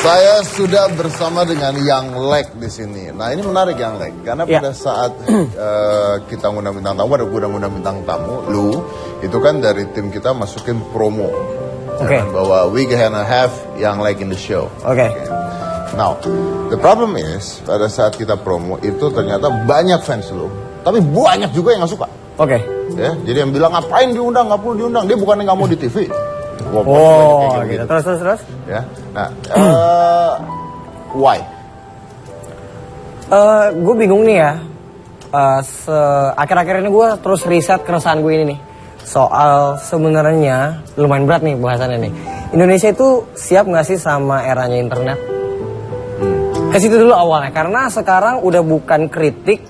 Saya sudah bersama dengan Yang Lek di sini. Nah ini menarik Yang Lek, karena pada saat kita ngundang bintang tamu, ada ngundang bintang tamu, lu itu kan dari tim kita masukin promo, bahwa we gonna have Yang Lek in the show. Now, the problem is pada saat kita promo itu ternyata banyak fans lu, tapi banyak juga yang nggak suka. Ya, jadi yang bilang ngapain diundang, nggak perlu diundang, dia bukannya nggak mau di TV. Gitu. Terus. Ya, nah, why? Gue bingung nih ya. Akhir-akhir ini gue terus riset keresahan gue ini nih. Soal sebenarnya lumayan berat nih bahasannya nih. Indonesia itu siap nggak sih sama eranya internet? Ke situ dulu awalnya, karena sekarang udah bukan kritik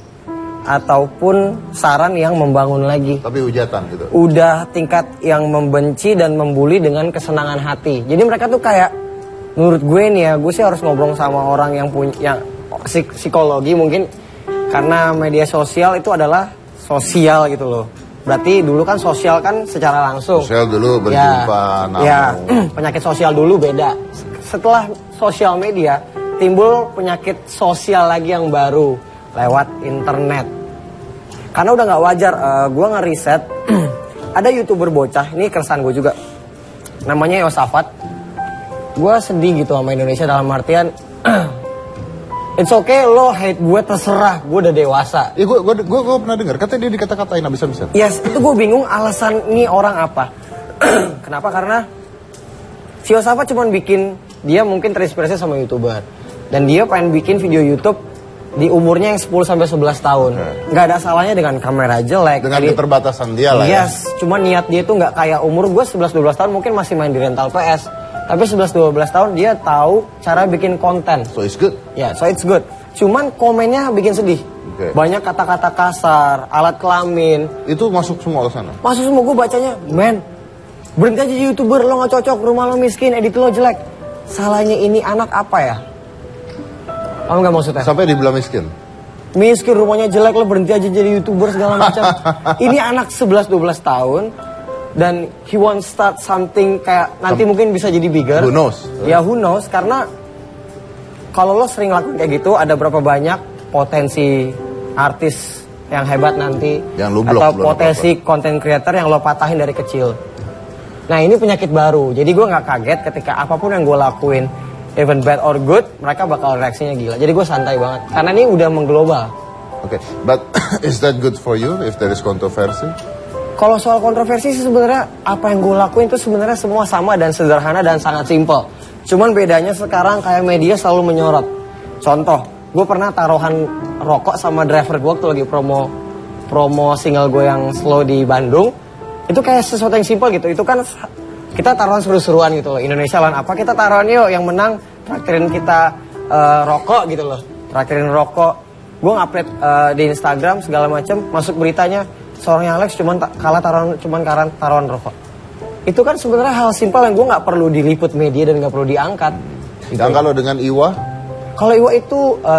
ataupun saran yang membangun lagi. Tapi hujatan gitu. Udah tingkat yang membenci dan membuli dengan kesenangan hati. Jadi mereka tuh kayak, menurut gue nih ya, gue sih harus ngobrol sama orang yang punya psikologi mungkin. Karena media sosial itu adalah sosial gitu loh. Berarti dulu kan sosial kan secara langsung. Sosial dulu berjumpa, penyakit sosial dulu beda. Setelah sosial media, timbul penyakit sosial lagi yang baru lewat internet. Karena udah nggak wajar, gue ngeriset ada YouTuber bocah, ini keresahan gue juga, namanya Yosafat. Gue sedih gitu sama Indonesia dalam artian it's okay lo hate gue, terserah, gue udah dewasa. Iya, gue pernah dengar katanya dia dikata-katain habis-habisan. Yes, itu gue bingung alasan ini orang apa. Kenapa? Karena si Yosafat cuma bikin, dia mungkin terinspirasi sama YouTuber, dan dia pengen bikin video YouTube di umurnya yang 10-11 tahun. Nggak ada salahnya dengan kamera jelek. Dengan keterbatasan dia lah yes, cuma niat dia tuh nggak kayak umur gue 11-12 tahun mungkin masih main di rental PS. Tapi 11-12 tahun dia tahu cara bikin konten. So it's good? Ya, so it's good. Cuman komennya bikin sedih. Banyak kata-kata kasar, alat kelamin. Itu masuk semua ke sana? Masuk semua, gue bacanya, men, berhenti aja jadi YouTuber, lo nggak cocok, rumah lo miskin, edit lo jelek. Salahnya ini anak apa ya? Kamu nggak maksudnya? Sampai dibilang miskin? Miskin, rumahnya jelek, lo berhenti aja jadi YouTuber segala macam. Ini anak 11-12 tahun dan he want start something kayak nanti mungkin bisa jadi bigger. Who knows? Ya who knows, karena kalau lo sering lakukan kayak gitu, ada berapa banyak potensi artis yang hebat nanti yang lublok, atau potensi content creator yang lo patahin dari kecil. Nah ini penyakit baru, jadi gue nggak kaget ketika apapun yang gue lakuin, even bad or good, mereka bakal reaksinya gila. Jadi gue santai banget, karena ini udah mengglobal. Oke, but is that good for you if there is controversy? Kalau soal kontroversi sih sebenarnya apa yang gue lakuin itu sebenarnya semua sama dan sederhana dan sangat simple. Cuman bedanya sekarang kayak media selalu menyorot. Contoh, gue pernah taruhan rokok sama driver gue waktu lagi promo single gue yang slow di Bandung. Itu kayak sesuatu yang simple gitu. Itu kan kita taruhan seru-seruan gitu loh. Indonesia lawan apa, kita taruhan yuk, yang menang traktirin kita rokok gitu loh. Traktirin rokok. Gue ngupload di Instagram segala macam, masuk beritanya seorang Alex cuman taruhan rokok. Itu kan sebenarnya hal simpel yang gue nggak perlu diliput media dan nggak perlu diangkat. Gitu. Dan kalau dengan Iwa? Kalau Iwa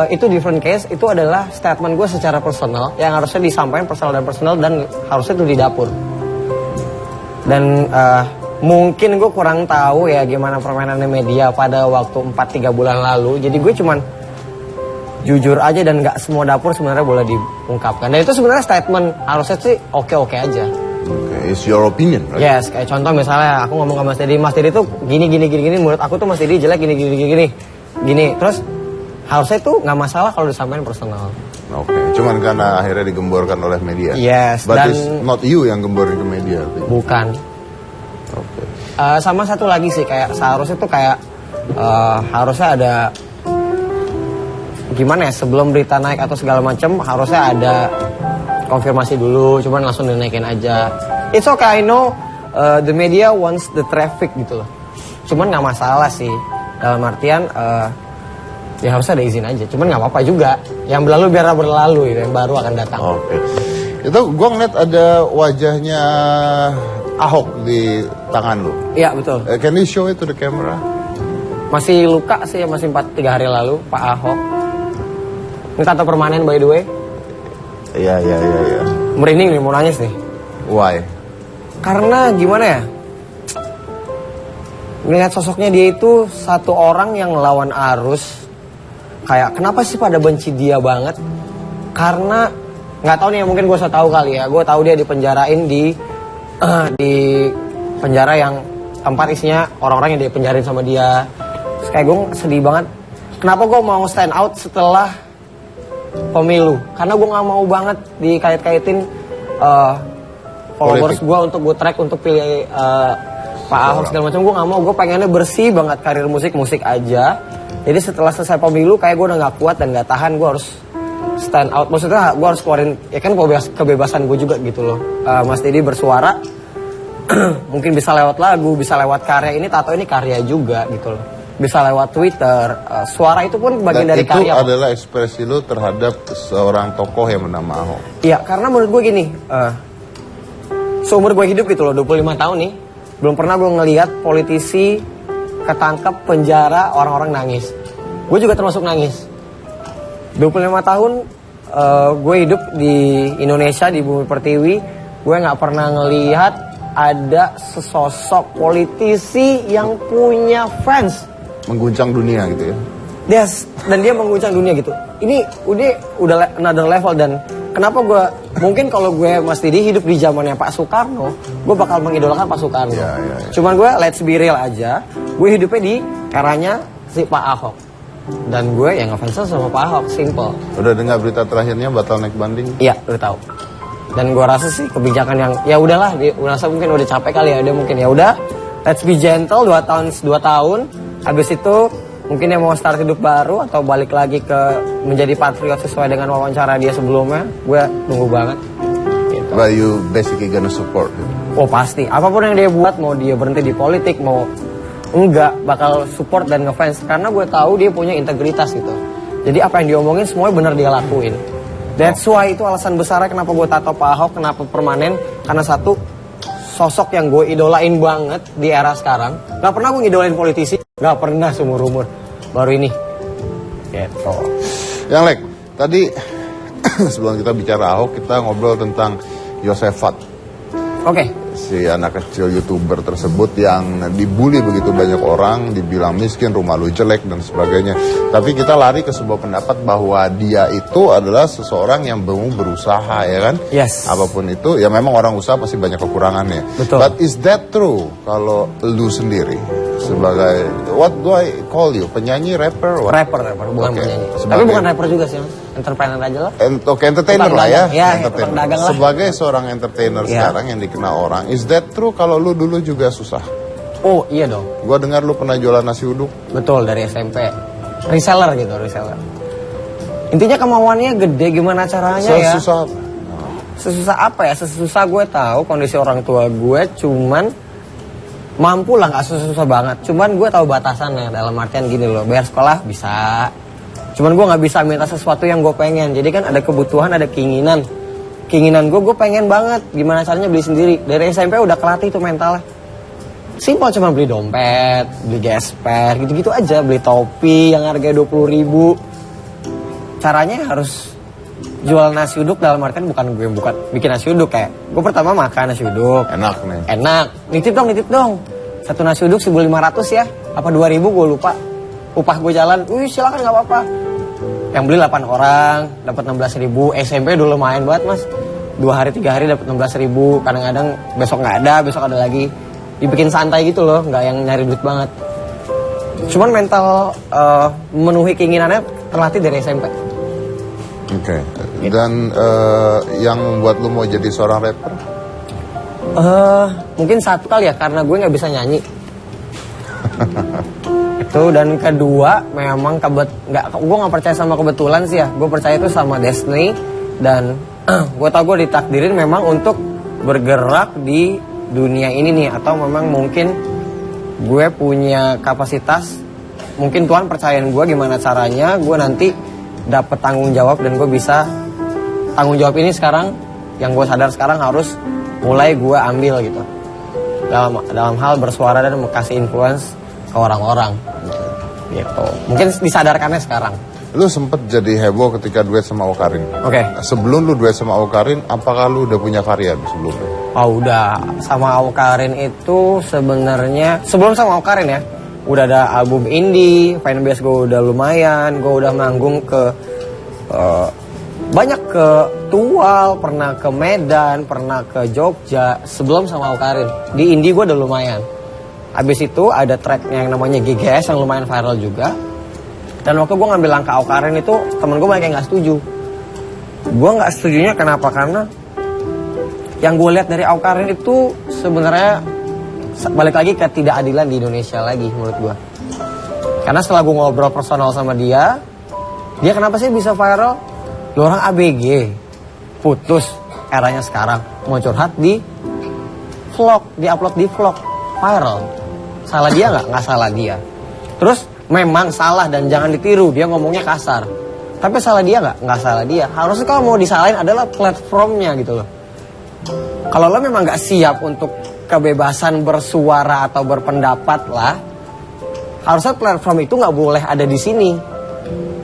itu different case. Itu adalah statement gue secara personal yang harusnya disampaikan personal dan harusnya itu di dapur. Dan mungkin gue kurang tahu ya gimana permainannya media pada waktu 4-3 bulan lalu. Jadi gue cuman jujur aja dan nggak semua dapur sebenarnya boleh diungkapkan. Dan itu sebenarnya statement harusnya sih oke-oke aja. Okay, it's your opinion, right? Yes, kayak contoh misalnya aku ngomong sama Mas Dedi tuh gini, menurut aku tuh Mas Dedi jelek gini. Terus harusnya itu nggak masalah kalau disampaikan personal. Oke, cuman karena akhirnya digemborkan oleh media. Yes, but dan it's not you yang gemborin ke media. Bukan. Oke. Sama satu lagi sih, kayak seharusnya tuh kayak harusnya ada gimana ya, sebelum berita naik atau segala macam harusnya ada konfirmasi dulu, cuman langsung dinaikin aja. It's okay, I know the media wants the traffic gitu loh. Cuman nggak masalah sih, dalam artian ya harusnya ada izin aja. Cuman nggak apa-apa juga. Yang berlalu biar berlalu, gitu, yang baru akan datang. Oke. Itu gue ngeliat ada wajahnya Ahok di tangan lu. Iya betul. Can you show it to the camera? Masih luka sih, masih 4-3 hari lalu Pak Ahok. Ini tato permanen by the way. Iya. Merinding nih, mau nangis nih. Why? Karena gimana ya, Ngelihat sosoknya dia itu satu orang yang ngelawan arus. Kayak kenapa sih pada benci dia banget? Karena nggak tahu nih, mungkin gue tahu kali ya. Gue tahu dia dipenjarain di penjara yang tempat isinya orang-orang yang dipenjarain sama dia. Terus kayak gue sedih banget. Kenapa gue mau stand out setelah pemilu? Karena gue nggak mau banget dikait-kaitin followers gue untuk gue track untuk pilih Pak Ahok segala macam. Gue nggak mau, gue pengennya bersih banget karir musik aja. Jadi setelah selesai pemilu kayak gue udah nggak kuat dan nggak tahan, gue harus stand out. Maksudnya gue harus keluarin, ya kan kebebasan gue juga gitu loh. Mas Didi bersuara, mungkin bisa lewat lagu, bisa lewat karya. Ini tato ini karya juga gitu loh. Bisa lewat Twitter, suara itu pun bagian dari karya. Dan itu adalah ekspresi lu terhadap seorang tokoh yang bernama Ahok. Iya, karena menurut gue gini, seumur gue hidup gitu loh, 25 tahun nih, belum pernah gue ngelihat politisi ketangkep, penjara, orang-orang nangis. Gue juga termasuk nangis. 25 tahun gue hidup di Indonesia, di Bumi Pertiwi, gue gak pernah ngelihat ada sesosok politisi yang punya fans. Mengguncang dunia gitu ya. Yes, dan dia mengguncang dunia gitu. Ini udah another level. Dan kenapa gue, mungkin kalau gue Mas Didi hidup di zamannya Pak Soekarno, gue bakal mengidolakan Pak Soekarno. Ya. Cuman gue let's be real aja, gue hidupnya di eranya si Pak Ahok. Dan gue yang ngefans sama Pak Ahok, simple. Udah dengar berita terakhirnya batal naik banding? Iya, udah tahu. Dan gue rasa sih kebijakan yang ya udahlah, rasa mungkin udah capek kali ya, dia mungkin ya udah, let's be gentle 2 tahun. Habis itu mungkin dia mau start hidup baru atau balik lagi ke menjadi patriot sesuai dengan wawancara dia sebelumnya. Gue nunggu banget. Gitu. But you basically gonna support him? Oh pasti, apapun yang dia buat, mau dia berhenti di politik, mau enggak, bakal support dan ngefans. Karena gue tahu dia punya integritas gitu. Jadi apa yang diomongin semuanya benar dia lakuin. That's why itu alasan besarnya kenapa gue tato Pak Ahok, kenapa permanen. Karena satu, sosok yang gue idolain banget di era sekarang. Gak pernah gue ngidolain politisi, gak pernah seumur umur. Baru ini gitu. Yang Lek, tadi sebelum kita bicara Ahok, kita ngobrol tentang Yosefat. Oke. Si anak kecil YouTuber tersebut yang dibully begitu banyak orang, dibilang miskin, rumah lu jelek dan sebagainya. Tapi kita lari ke sebuah pendapat bahwa dia itu adalah seseorang yang mau berusaha, ya kan? Yes. Apapun itu, ya memang orang usaha pasti banyak kekurangannya. Betul. But is that true kalau lu sendiri sebagai, what do I call you? Penyanyi, rapper? What? Rapper, bukan penyanyi. Tapi bukan rapper juga sih, entrepreneur aja lah. Oke, entertainer lah ya. Ya, entertainer. dagang lah. Sebagai seorang entertainer sekarang yang dikenal orang, is that true kalau lu dulu juga susah? Oh iya dong. Gua dengar lu pernah jualan nasi uduk. Betul, dari SMP. Reseller. Intinya kemauannya gede, gimana caranya ya? Susah apa? Sesusah apa ya? Sesusah gue tahu kondisi orang tua gue, cuman mampu lah, gak susah-susah banget. Cuman gue tahu batasannya, dalam artian gini loh, bayar sekolah bisa. Cuman gue gak bisa minta sesuatu yang gue pengen. Jadi kan ada kebutuhan, ada keinginan. Keinginan gue pengen banget gimana caranya beli sendiri. Dari SMP udah kelatih tuh mentalnya. Simpel, cuma beli dompet, beli gesper, gitu-gitu aja. Beli topi yang harganya 20.000. Caranya harus jual nasi uduk, dalam artian bukan bikin nasi uduk. Kayak gue pertama makan nasi uduk. Enak nih. Enak. Nitip dong. Satu nasi uduk 1.500 ya. Apa 2.000 gue lupa. Upah gue jalan, silakan gak apa-apa. Yang beli 8 orang, dapat 16.000. SMP dulu lumayan banget mas. 2 hari 3 hari dapat 16.000. Kadang-kadang besok nggak ada, besok ada lagi. Dibikin santai gitu loh, nggak yang nyari duit banget. Cuman mental memenuhi keinginannya terlatih dari SMP. Oke. Dan yang membuat lu mau jadi seorang rapper? Mungkin satu kali ya, karena gue nggak bisa nyanyi. Itu, dan kedua memang gue nggak percaya sama kebetulan sih ya. Gue percaya itu sama destiny. Dan gue tau gue ditakdirin memang untuk bergerak di dunia ini nih. Atau memang mungkin gue punya kapasitas, mungkin Tuhan percayain gue gimana caranya gue nanti dapet tanggung jawab. Dan gue bisa tanggung jawab ini sekarang, yang gue sadar sekarang harus mulai gue ambil gitu. Dalam hal bersuara dan kasih influence ke orang-orang gitu. Mungkin disadarkannya sekarang. lu sempet jadi heboh ketika duet sama Awkarin. Oke. Sebelum lu duet sama Awkarin, apakah lu udah punya karya sebelumnya? Oh udah, sama Awkarin itu sebenarnya sebelum sama Awkarin ya, udah ada album indie, fanbase gue udah lumayan, gue udah manggung ke banyak ke Tual, pernah ke Medan, pernah ke Jogja sebelum sama Awkarin. Di indie gue udah lumayan. Habis itu ada tracknya yang namanya GGS yang lumayan viral juga. Dan waktu gue ngambil langkah Awkarin itu temen gue banyak yang gak setuju. Gue gak setujunya kenapa? Karena yang gue lihat dari Awkarin itu sebenarnya balik lagi ke ketidakadilan di Indonesia lagi menurut gue. Karena setelah gue ngobrol personal sama dia kenapa sih bisa viral? Dia orang ABG, putus eranya sekarang, mau curhat di vlog, di-upload di vlog, viral. Salah dia nggak? Nggak salah dia. Terus memang salah dan jangan ditiru, dia ngomongnya kasar. Tapi salah dia nggak? Nggak salah dia. Harusnya kalau mau disalahin adalah platformnya gitu loh. Kalau lo memang nggak siap untuk kebebasan bersuara atau berpendapat lah, harusnya platform itu nggak boleh ada di sini,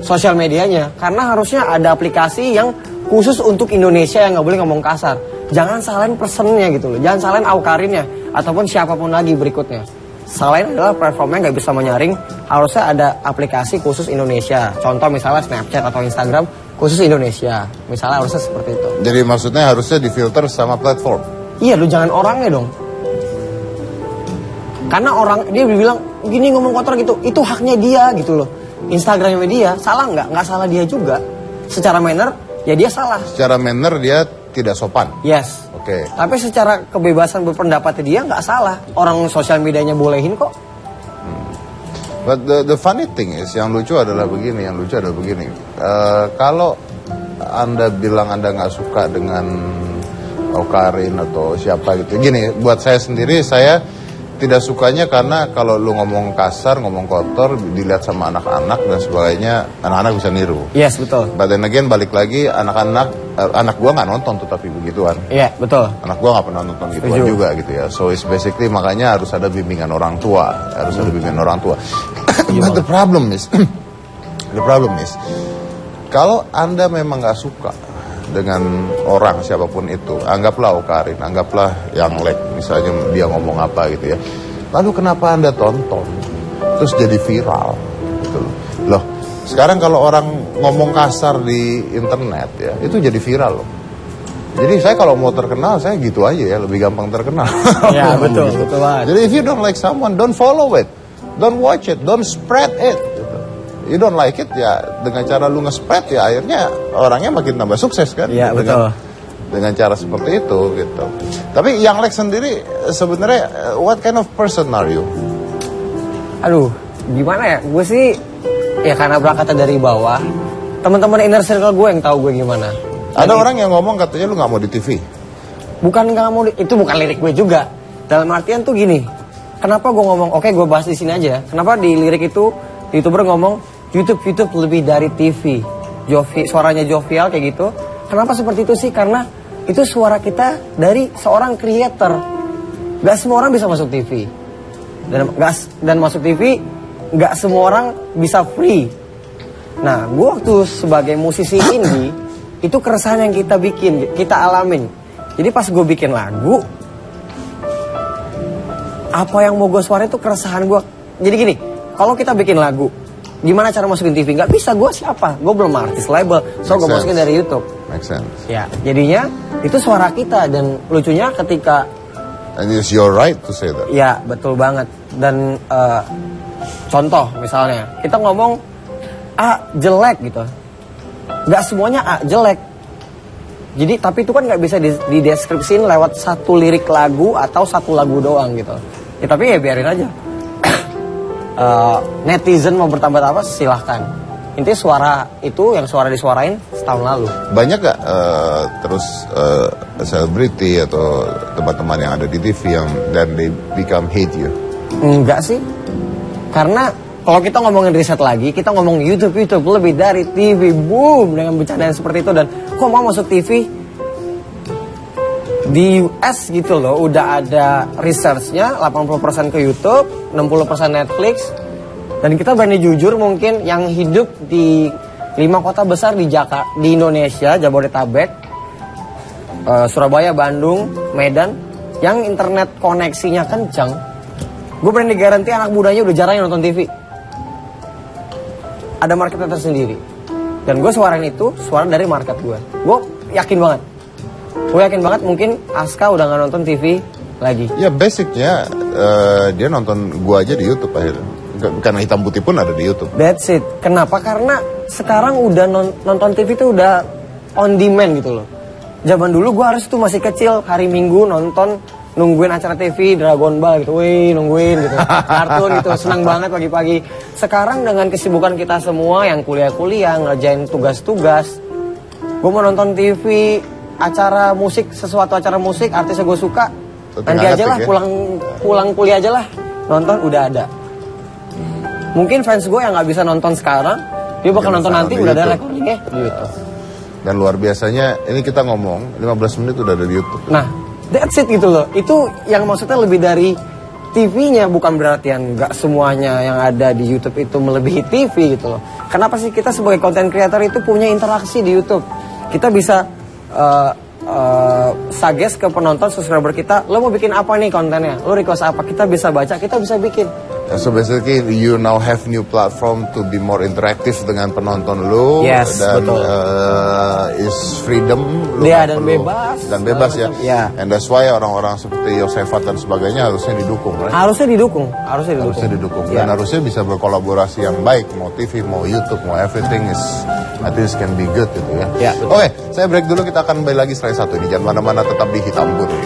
sosial medianya. Karena harusnya ada aplikasi yang khusus untuk Indonesia yang nggak boleh ngomong kasar. Jangan salahin personnya gitu loh, jangan salahin Awkarinnya ataupun siapapun lagi berikutnya. Selain adalah platformnya nggak bisa menyaring, harusnya ada aplikasi khusus Indonesia. Contoh misalnya Snapchat atau Instagram khusus Indonesia. Misalnya harusnya seperti itu. Jadi maksudnya harusnya difilter sama platform? Iya, lu jangan orangnya dong. Karena orang, dia bilang gini ngomong kotor gitu, itu haknya dia gitu loh. Instagramnya dia, salah nggak? Nggak salah dia juga. Secara manner, ya dia salah. Secara manner dia tidak sopan? Yes. Oke. Tapi secara kebebasan berpendapatnya dia nggak salah. Orang sosial medianya bolehin kok. But the funny thing is, yang lucu adalah begini, kalau Anda bilang Anda nggak suka dengan Awkarin atau siapa gitu, gini, buat saya sendiri, saya tidak sukanya karena kalau lu ngomong kasar, ngomong kotor, dilihat sama anak-anak dan sebagainya, anak-anak bisa niru. Yes, betul. But then again, balik lagi, anak gua nggak nonton tuh tapi begituan. Iya, betul. Anak gua nggak pernah nonton gituan juga gitu ya. So it's basically makanya harus ada bimbingan orang tua, But the problem is, kalau Anda memang nggak suka dengan orang siapapun itu, anggaplah Awkarin, anggaplah yang misalnya dia ngomong apa gitu ya, lalu kenapa Anda tonton terus jadi viral gitu loh. Sekarang kalau orang ngomong kasar di internet ya, itu jadi viral loh. Jadi saya kalau mau terkenal, saya gitu aja ya, lebih gampang terkenal. Ya betul, betul banget. Jadi if you don't like someone, don't follow it, don't watch it, don't spread it. You don't like it ya, dengan cara lu nge-spread ya akhirnya orangnya makin tambah sukses kan. Iya betul. Dengan cara seperti itu gitu. Tapi yang Lex sendiri sebenarnya what kind of person are you? Aduh, gimana ya? Gue sih ya karena berangkatnya dari bawah. Teman-teman inner circle gue yang tahu gue gimana. Ada orang yang ngomong katanya lu nggak mau di TV. Bukan nggak mau, itu bukan lirik gue juga. Dalam artian tuh gini. Kenapa gue ngomong? Oke, gue bahas di sini aja. Kenapa di lirik itu YouTuber ngomong YouTube lebih dari TV. Suaranya jovial kayak gitu. Kenapa seperti itu sih? Karena itu suara kita dari seorang creator. Gak semua orang bisa masuk TV. Dan masuk TV gak semua orang bisa free. Nah, gue waktu sebagai musisi indie, itu keresahan yang kita bikin, kita alamin. Jadi pas gue bikin lagu, apa yang mau gue suarain itu keresahan gue. Jadi gini, kalau kita bikin lagu, gimana cara masukin TV? Gak bisa, gue siapa? Gue belum artis label, so gue masukin dari YouTube. Make sense. Ya, jadinya itu suara kita dan lucunya ketika. And it's your right to say that. Ya, betul banget. Dan contoh misalnya, kita ngomong A jelek gitu. Gak semuanya A jelek. Jadi tapi itu kan gak bisa dideskripsiin lewat satu lirik lagu atau satu lagu doang gitu. Ya, tapi ya biarin aja. Netizen mau bertambah-tambah silahkan. Intinya suara itu yang suara disuarain setahun lalu. Banyak gak terus selebriti atau teman-teman yang ada di TV yang dan they become hate you? Enggak sih. Karena kalau kita ngomongin riset lagi, kita ngomong YouTube lebih dari TV, boom, dengan bercandaan seperti itu. Dan kok mau masuk TV? Di US gitu loh, udah ada researchnya, 80% ke YouTube, 60% Netflix. Dan kita berani jujur mungkin yang hidup di 5 kota besar di Indonesia, Jabodetabek, Surabaya, Bandung, Medan, yang internet koneksinya kencang, gue berani garanti anak mudanya udah jarang yang nonton TV. Ada marketnya tersendiri. Dan gue suarain itu, suara dari market gue. Gue yakin banget. Gue yakin banget mungkin Aska udah gak nonton TV lagi. Ya basicnya dia nonton gue aja di YouTube akhirnya. Karena hitam putih pun ada di YouTube. That's it. Kenapa? Karena sekarang udah nonton TV itu udah on demand gitu loh. Zaman dulu gue harus tuh masih kecil, hari Minggu nonton, nungguin acara TV Dragon Ball gitu, wih nungguin gitu, kartun gitu, senang banget pagi-pagi. Sekarang dengan kesibukan kita semua yang kuliah-kuliah, ngerjain tugas-tugas, gue mau nonton TV, acara musik, sesuatu acara musik, artis yang gue suka, nanti aja lah, pulang kuliah aja lah, nonton udah ada. Mungkin fans gue yang nggak bisa nonton sekarang, dia bakal nonton nanti udah ada recordingnya gitu. Dan luar biasanya, ini kita ngomong 15 menit udah ada di YouTube. Nah, that's it gitu loh. Itu yang maksudnya lebih dari TV-nya, bukan berarti yang nggak semuanya yang ada di YouTube itu melebihi TV gitu loh. Kenapa sih kita sebagai content creator itu punya interaksi di YouTube? Kita bisa suggest ke penonton, subscriber kita, lo mau bikin apa nih kontennya? Lo request apa? Kita bisa baca, kita bisa bikin. So basically you now have new platform to be more interactive dengan penonton lo. Yes, dan betul. Is freedom lo Dia dan bebas. Dan bebas ya. Ya. And that's why orang-orang seperti Yosefat dan sebagainya harusnya didukung, right? Harusnya didukung. Harusnya didukung. Ya. Dan harusnya bisa berkolaborasi yang baik, mau TV, mau YouTube, mau everything is I think it can be good gitu ya. Ya, betul. Oke, saya break dulu, kita akan kembali lagi setelah satu ini. Jangan mana-mana, tetap di Hitam Putih.